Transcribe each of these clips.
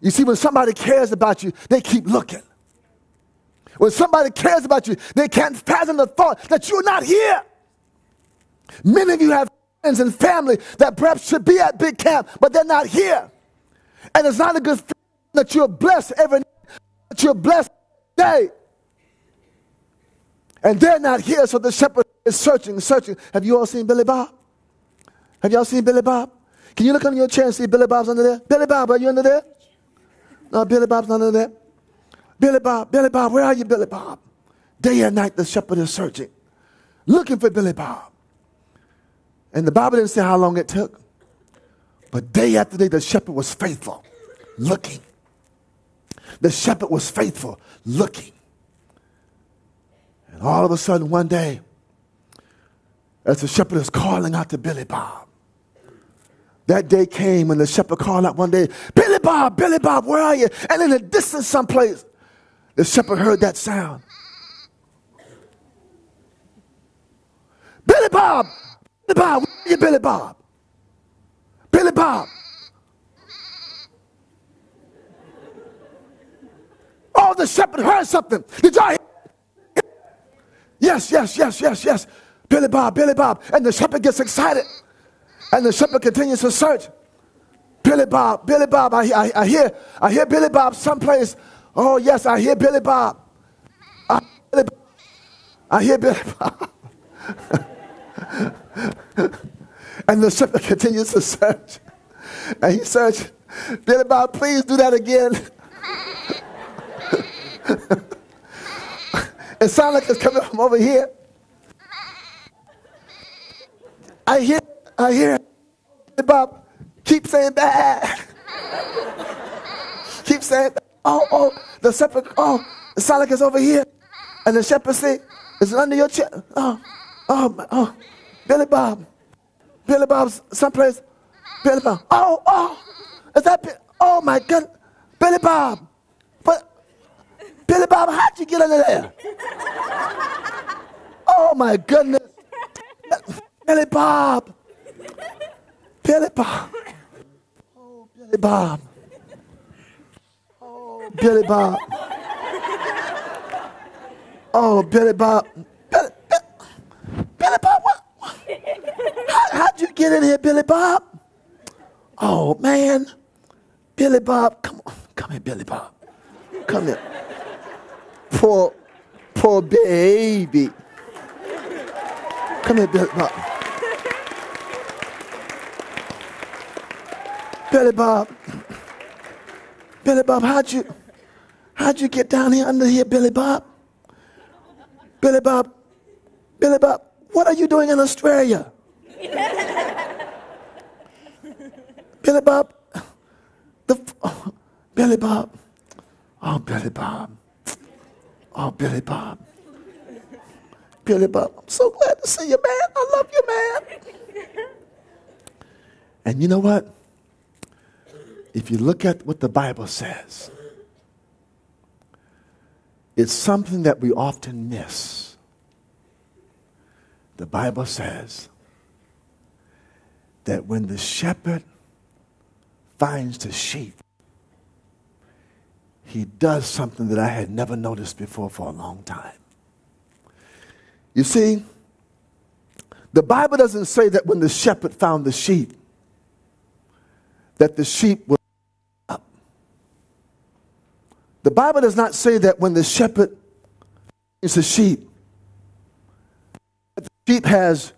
You see, when somebody cares about you, they keep looking. When somebody cares about you, they can't fathom the thought that you're not here. Many of you have friends and family that perhaps should be at big camp, but they're not here. And it's not a good thing that you're blessed every night, that you're blessed every day. And they're not here, so the shepherd is searching. Have you all seen Billy Bob? Have y'all seen Billy Bob? Can you look under your chair and see Billy Bob's under there? Billy Bob, are you under there? No, Billy Bob's not under there. Billy Bob, where are you, Billy Bob? Day and night the shepherd is searching, looking for Billy Bob. And the Bible didn't say how long it took. But day after day, the shepherd was faithful, looking. The shepherd was faithful, looking. And all of a sudden, one day, as the shepherd is calling out to Billy Bob, that day came when the shepherd called out one day, Billy Bob, where are you? And in the distance someplace, the shepherd heard that sound. Billy Bob, where are you, Billy Bob? Billy Bob. Oh, the shepherd heard something. Did y'all hear? Yes. Billy Bob. And the shepherd gets excited. And the shepherd continues to search. Billy Bob. I hear Billy Bob someplace. Oh, yes, I hear Billy Bob. I hear Billy Bob. And the shepherd continues to search. And he searched. Billy Bob, please do that again. It sounds like it's coming from over here. I hear Billy Bob, keep saying that. Keep saying that. Oh, the shepherd, it sounds like it's over here. And the shepherd say, is it under your chair? Oh, Billy Bob's someplace. Billy Bob. Is that? Oh my God, Billy Bob. But Billy Bob, how'd you get under there? Oh my goodness, Billy Bob. Oh, Billy Bob. Oh, Billy Bob. Oh, Billy Bob. Billy Bob, what? How'd you get in here, Billy Bob? Oh, man. Billy Bob, come here, Billy Bob. Come here. Poor baby. Come here, Billy Bob. Billy Bob, how'd you get down here under here, Billy Bob? Billy Bob, what are you doing in Australia? Billy Bob, Billy Bob. Oh, Billy Bob. Oh, Billy Bob. Billy Bob, I'm so glad to see you, man. I love you, man. And you know what? If you look at what the Bible says, it's something that we often miss. The Bible says that when the shepherd finds the sheep, he does something that I had never noticed before for a long time. You see, the Bible doesn't say that when the shepherd found the sheep, that the sheep was up. The Bible does not say that when the shepherd is a sheep, that the sheep has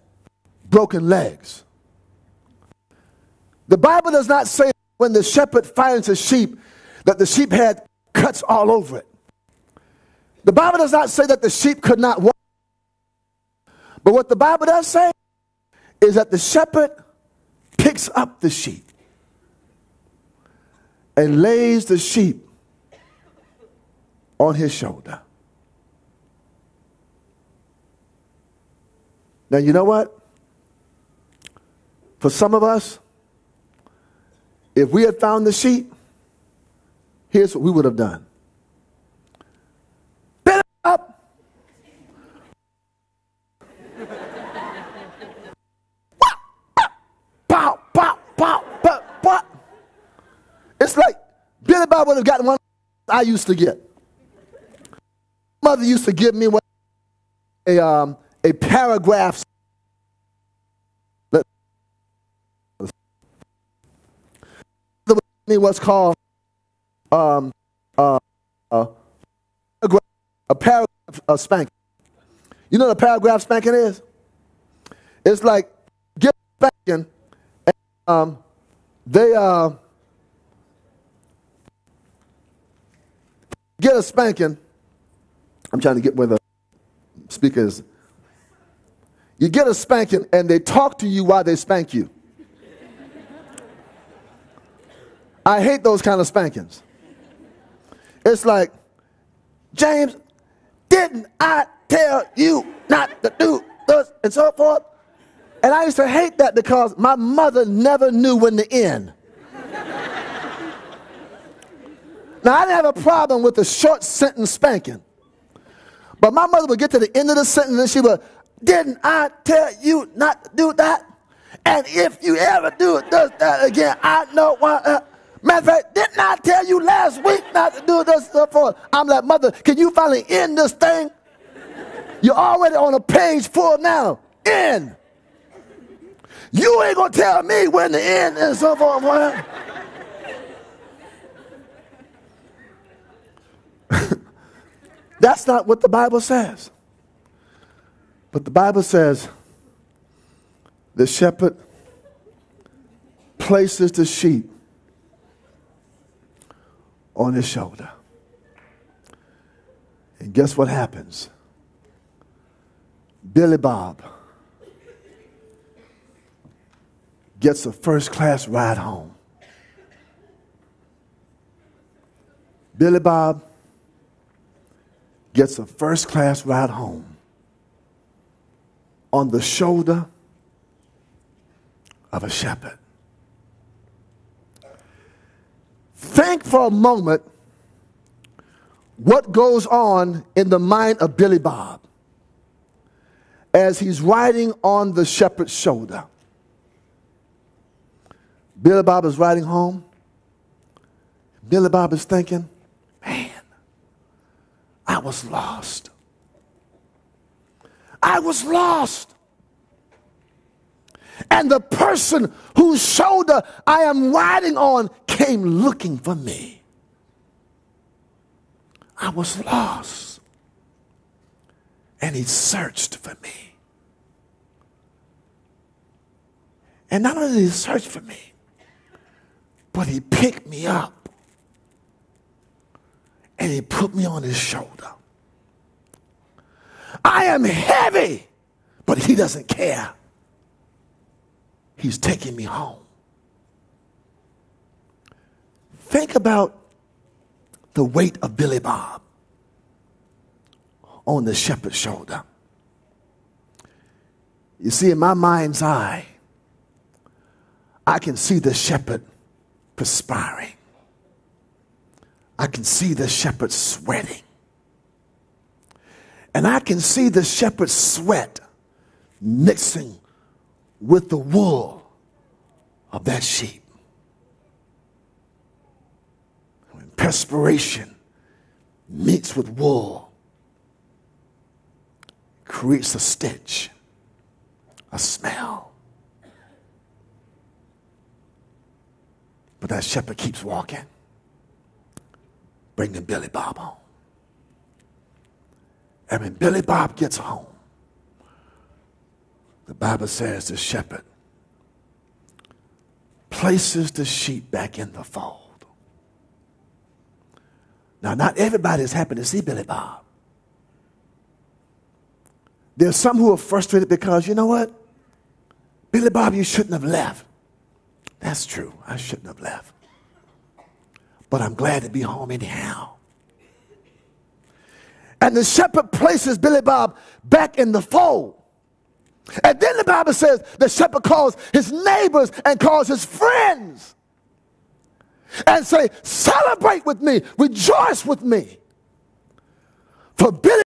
broken legs. The Bible does not say when the shepherd finds a sheep that the sheep had cuts all over it. The Bible does not say that the sheep could not walk. But what the Bible does say is that the shepherd picks up the sheep and lays the sheep on his shoulder. Now, you know what? For some of us, if we had found the sheep, here's what we would have done. Pick it up. Pow, pow, pow, pow, pow. It's like Billy Bob would have gotten one I used to get. Mother used to give me a paragraph. Me what's called a paragraph spanking. You know what a paragraph spanking is? It's like give a spanking, and they get a spanking. I'm trying to get where the speaker is. You get a spanking, and they talk to you while they spank you. I hate those kind of spankings. It's like, James, didn't I tell you not to do this, and so forth? And I used to hate that because my mother never knew when to end. Now, I didn't have a problem with the short sentence spanking. But my mother would get to the end of the sentence and she would, didn't I tell you not to do that? And if you ever do that again, I know why. Matter of fact, didn't I tell you last week not to do this stuff for? I'm like, mother, can you finally end this thing? You're already on a page full now. End. You ain't gonna tell me when to end and so forth. That's not what the Bible says. But the Bible says the shepherd places the sheep on his shoulder. And guess what happens? Billy Bob gets a first-class ride home. Billy Bob gets a first-class ride home on the shoulder of a shepherd. Think for a moment what goes on in the mind of Billy Bob as he's riding on the shepherd's shoulder. Billy Bob is riding home. Billy Bob is thinking, man, I was lost. I was lost. And the person whose shoulder I am riding on came looking for me. I was lost. And he searched for me. And not only did he search for me, but he picked me up and he put me on his shoulder. I am heavy, but he doesn't care. He's taking me home. Think about the weight of Billy Bob on the shepherd's shoulder. You see, in my mind's eye, I can see the shepherd perspiring. I can see the shepherd sweating. And I can see the shepherd's sweat mixing with the wool of that sheep. When perspiration meets with wool, it creates a stench, a smell. But that shepherd keeps walking, bringing Billy Bob home. And when Billy Bob gets home, the Bible says the shepherd places the sheep back in the fold. Now, not everybody is happy to see Billy Bob. There's some who are frustrated because, you know what? Billy Bob, you shouldn't have left. That's true. I shouldn't have left. But I'm glad to be home anyhow. And the shepherd places Billy Bob back in the fold. And then the Bible says the shepherd calls his neighbors and calls his friends and say, celebrate with me, rejoice with me. For Billy